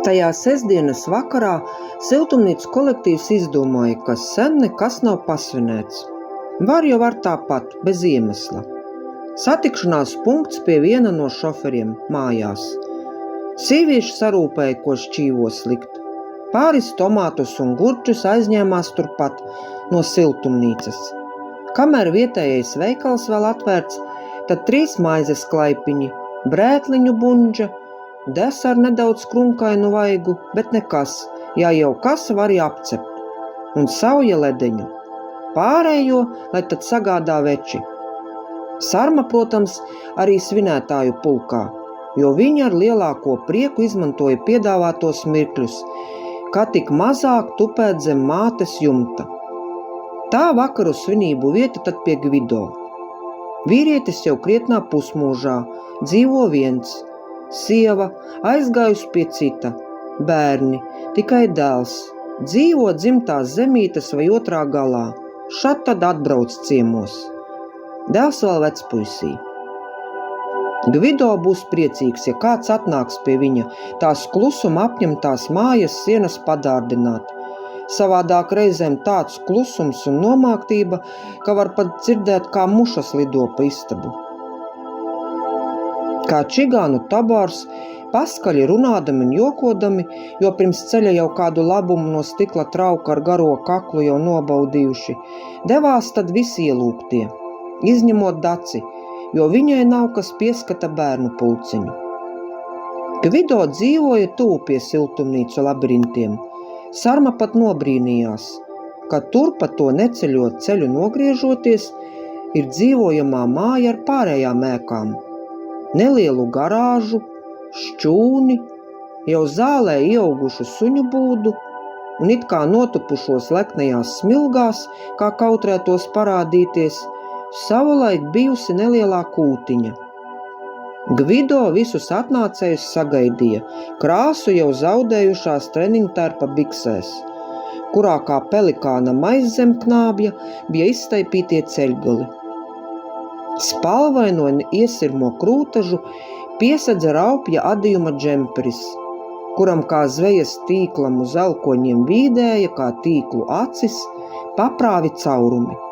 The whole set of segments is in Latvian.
Tajā sestdienas vakarā siltumnīcas kolektīvs izdomāja, ka sen nekas nav pasvinēts. Var tāpat, bez iemesla. Satikšanās punkts pie viena no šoferiem mājās. Sīvieši sarūpēja, ko šķīvos likt. Pāris tomātus un gurķus aizņēmās turpat no siltumnīcas. Kamēr vietējais veikals vēl atvērts, tad 3 maizes klaipiņi, brētliņu buņģa, des ar nedaudz krunkainu vaigu, bet nekas, ja jau kas var apcept, un sauja ledeņu. Pārējo, lai tad sagādā veči. Sarma, protams, arī svinētāju pulkā, jo viņa ar lielāko prieku izmantoja piedāvātos mirkļus, kā tik mazāk tupēt zem mātes jumta. Tā vakaru svinību vieta tad pie Gvido. Vīrietis jau krietnā pusmūžā, dzīvo viens, sieva aizgājusi pie cita, bērni, tikai dēls, dzīvo dzimtās zemītes vai otrā galā, šad tad atbrauc ciemos. Dēls vēl vecpuisī. Gvido būs priecīgs, ja kāds atnāks pie viņa, tās klusuma apņemtās mājas sienas padārdināt. Savādāk reizēm tāds klusums un nomāktība, ka var pat dzirdēt, kā mušas lido pa istabu. Kā čigānu tabārs, paskaļi runādami un jokodami, jo pirms ceļa jau kādu labumu no stikla trauka ar garo kaklu jau nobaudījuši, devās tad visi ielūgtie, izņemot Daci, jo viņai nav kas pieskata bērnu pulciņu. Gvido dzīvoja tuvu pie siltumnīcu labirintiem. Sarma pat nobrīnījās, ka tur pa to neceļot ceļu nogriežoties ir dzīvojamā māja ar pārējām ēkām, nelielu garāžu, šķūni, jau zālē ieaugušu suņu būdu un it kā notupušos leknajās smilgās, kā kautrētos parādīties, savulaik bijusi nelielā kūtiņa. Gvido visus atnācējus sagaidīja, krāsu jau zaudējušās treniņtērpa biksēs, kurā kā pelikāna maizzem knābja bija izstaipītie ceļgali. Spalvaino iesirmo krūtažu piesedza raupja adījuma džemperis, kuram kā zvejas tīklam uz elkoņiem vīdēja, kā tīklu acis, paprāvi caurumi.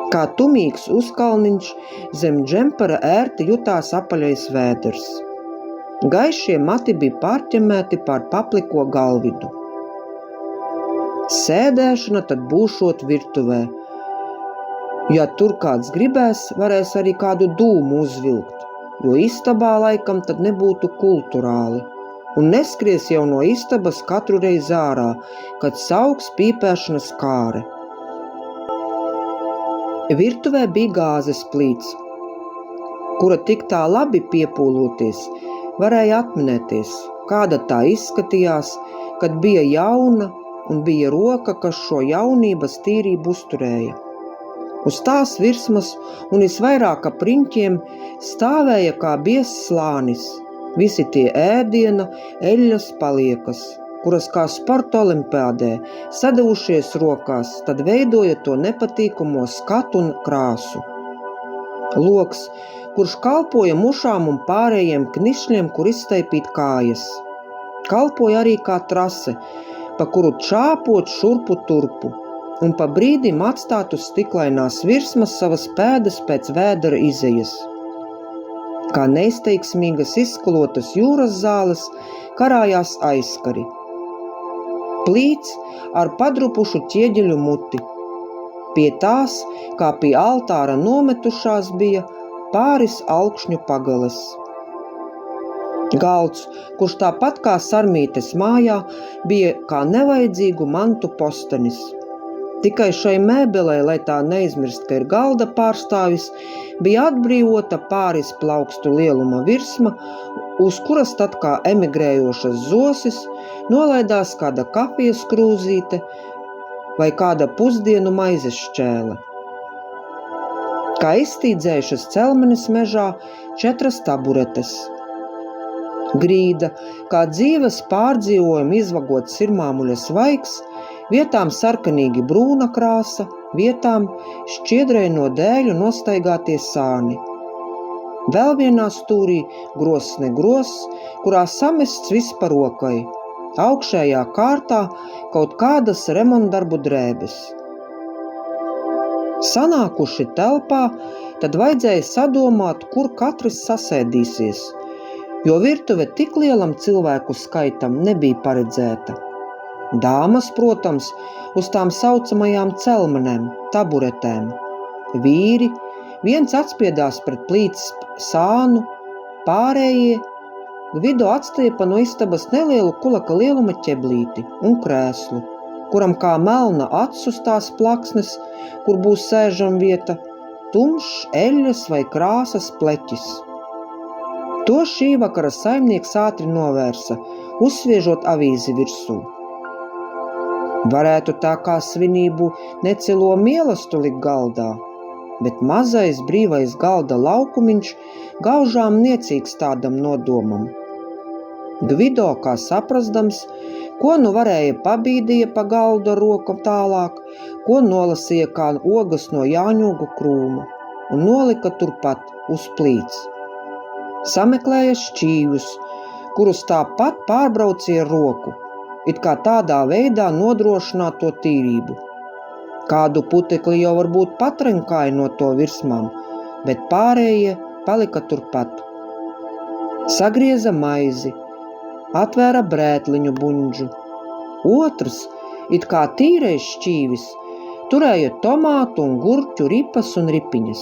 Kā tumīgs uzkalniņš zem džempera ērti jutās apaļais vēders. Gaišie mati bija pārķemēti pār papliko galvidu. Sēdēšana tad būšot virtuvē. Ja tur kāds gribēs, varēs arī kādu dūmu uzvilkt, jo istabā laikam tad nebūtu kulturāli, un neskries jau no istabas katru reizi ārā, kad sauks pīpēšanas kāre. Virtuvē bija gāzes plīts, kura tik tā labi piepūloties, varēja atminēties, kāda tā izskatījās, kad bija jauna un bija roka, kas šo jaunības tīrību uzturēja. Uz tās virsmas un visvairāk ap riņķiem stāvēja kā biezs slānis, visi tie ēdiena, eļļas paliekas, kuras kā sporta olimpiādē, sadavušies rokās, tad veidoja to nepatīkamo skatu un krāsu. Loks, kurš kalpoja mušām un pārējiem knišļiem, kur izstaipīt kājas. Kalpoja arī kā trase, pa kuru čāpot šurpu turpu, un pa brīdim atstāt uz stiklainās virsmas savas pēdas pēc vēdera izejas. Kā neizteiksmīgas izskalotas jūras zāles karājās aizskari. Plīts ar padrupušu ķieģeļu muti. Pie tās, kā pie altāra nometušās, bija pāris alkšņu pagales. Galds, kurš tāpat kā sarmītes mājā, bija kā nevajadzīgu mantu postenis. Tikai šai mēbelē, lai tā neizmirst, ka ir galda pārstāvis, bija atbrīvota pāris plaukstu lieluma virsma, uz kuras tad kā emigrējošas zosis nolaidās kāda kafijas krūzīte vai kāda pusdienu maizes šķēle. Kā iztīdzējušas celmenes mežā 4 taburetes. Grīda, kā dzīves pārdzīvojumi izvagots sirmāmuļa svaigs, vietām sarkanīgi brūna krāsa, vietām šķiedrai no dēļu nostaigātie sāni. Vēl vienā stūrī grosne gross, kurā samests viss pa rokai. Augšējā kārtā kaut kādas remontdarbu drēbes. Sanākuši telpā, tad vajadzēja sadomāt, kur katrs sasēdīsies, jo virtuve tik lielam cilvēku skaitam nebija paredzēta. Dāmas, protams, uz tām saucamajām celmenēm, taburetēm. Vīri, viens atspiedās pret plīts sānu, pārējie Gvido atstiepa no istabas nelielu kulaka lieluma ķeblīti un krēslu, kuram kā melna acu tās plaksnes, kur būs sēžam vieta, tumšs, eļļas vai krāsas pleķis. To šī vakara saimnieks ātri novērsa, uzsviežot avīzi virsū. Varētu tā kā svinību necilo mielastu likt galdā, bet mazais brīvais galda laukumiņš gaužām niecīgs tādam nodomam. Gvido, kā saprastams, ko nu varēja pabīdīja pa galdu ar roku tālāk, ko nolasīja kā ogas no jāņogu krūma un nolika turpat uz plīts. Sameklēja šķīvus, kurus tāpat pārbraucīja roku, it kā tādā veidā nodrošināt to tīrību. Kādu putekli jau varbūt patrenkāja no to virsmām, bet pārējie palika turpat. Sagrieza maizi, atvēra brētliņu buņģu. Otrs, it kā tīrais šķīvis, turēja tomātu un gurķu ripas un ripiņas.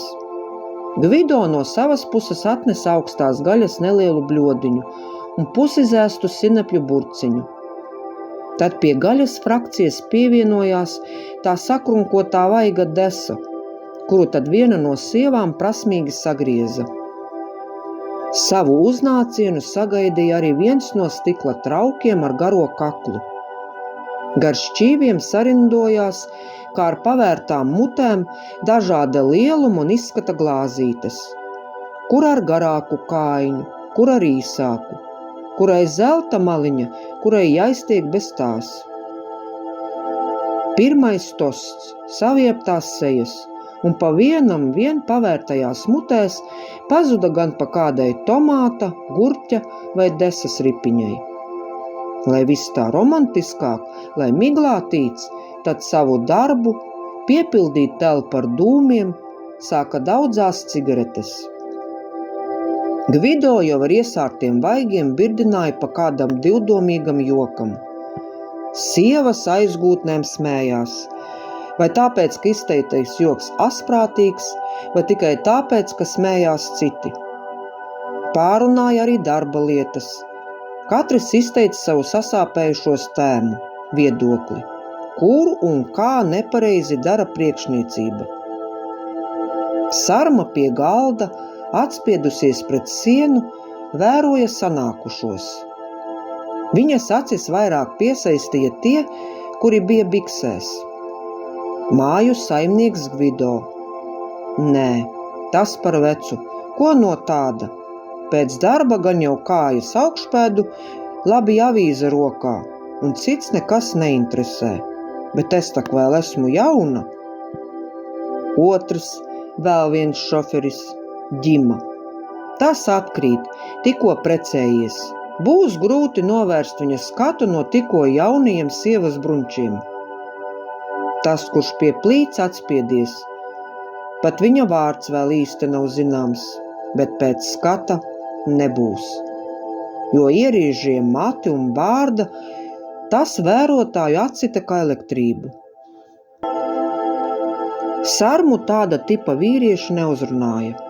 Gvido no savas puses atnesa augstās gaļas nelielu bļodiņu un pusizēstu sinepļu burciņu. Tad pie gaļas frakcijas pievienojās tā sakrunkotā vaiga desa, kuru tad viena no sievām prasmīgi sagrieza. Savu uznācienu sagaidīja arī viens no stikla traukiem ar garo kaklu. Gar šķīviem sarindojās, kā ar pavērtām mutēm, dažāda lieluma un izskata glāzītes, kur ar garāku kājiņu, kur ar īsāku, kurai zelta maliņa, kurai jāiztiek bez tās. Pirmais tosts, savieptās sejas, un pa vienam vien pavērtajās mutēs pazuda gan pa kādai tomāta, gurķa vai desas ripiņai. Lai viss tā romantiskāk, lai miglātīts, tad savu darbu, piepildīt telpu ar dūmiem, sāka daudzās cigaretes. Gvido jau ar iesārtiem vaigiem birdināja pa kādam divdomīgam jokam. Sievas aizgūtnēm smējās, vai tāpēc, ka izteiktais joks asprātīgs, vai tikai tāpēc, ka smējās citi. Pārunāja arī darba lietas. Katrs izteica savu sasāpējušos tēmu, viedokli, kur un kā nepareizi dara priekšniecība. Sarma pie galda, atspiedusies pret sienu, vēroja sanākušos. Viņas acis vairāk piesaistīja tie, kuri bija biksēs. Māju saimnieks Gvido. Nē, tas par vecu, ko no tāda? Pēc darba gan jau kājas augšpēdu, labi avīze rokā, un cits nekas neinteresē. Bet es tak vēl esmu jauna. Otrs, vēl viens šoferis, Ģima. Tas atkrīt, tikko precējies. Būs grūti novērst viņa skatu no tikko jaunajiem sievas brunčiem. Tas, kurš pie plīts atspiedies, pat viņa vārds vēl īsti nav zināms, bet pēc skata nebūs. Jo ierīžiem mati un bārda, tas vērotāju atcita kā elektrību. Sarmu tāda tipa vīrieši neuzrunāja.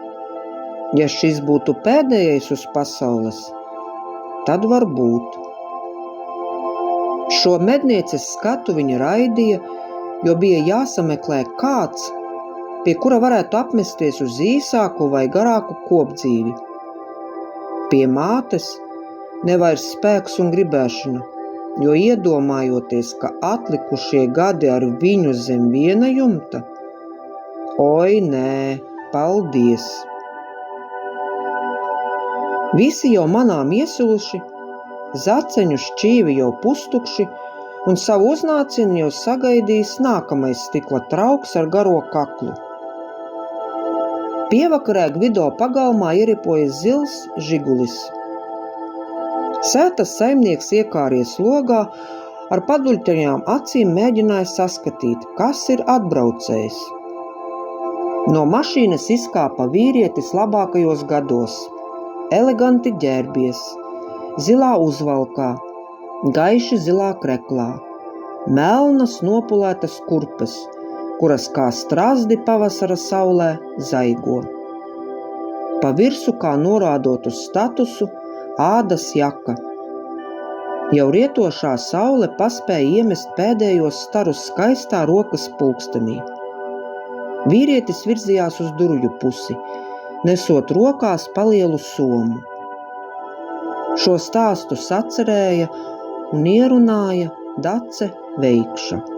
Ja šis būtu pēdējais uz pasaules, tad var būt. Šo mednieces skatu viņa raidīja, jo bija jāsameklē kāds, pie kura varētu apmesties uz īsāku vai garāku kopdzīvi. Pie mātes nevairs spēks un gribēšana, jo iedomājoties, ka atlikušie gadi ar viņu zem viena jumta, oi nē, paldies! Visi jau manām iesiluši, zaceņu šķīvi jau pustukši, un savu uznācienu jau sagaidījis nākamais stikla trauks ar garo kaklu. Pievakarē Gvido pagalmā ieripojas zils žigulis. Sētas saimnieks iekāries logā, ar paduļtajām acīm mēģināja saskatīt, kas ir atbraucējs. No mašīnas izkāpa vīrietis labākajos gados, eleganti ģērbies, zilā uzvalkā, gaiši zilā kreklā, melnas nopulētas kurpes, kuras kā strazdi pavasara saulē zaigo. Pa virsu, kā norādot uz statusu, ādas jaka. Jau rietošā saule paspēja iemest pēdējos starus skaistā rokas pulkstenī. Vīrietis virzījās uz durvju pusi, nesot rokās palielu somu. Šo stāstu sacerēja un ierunāja Dace Veikša.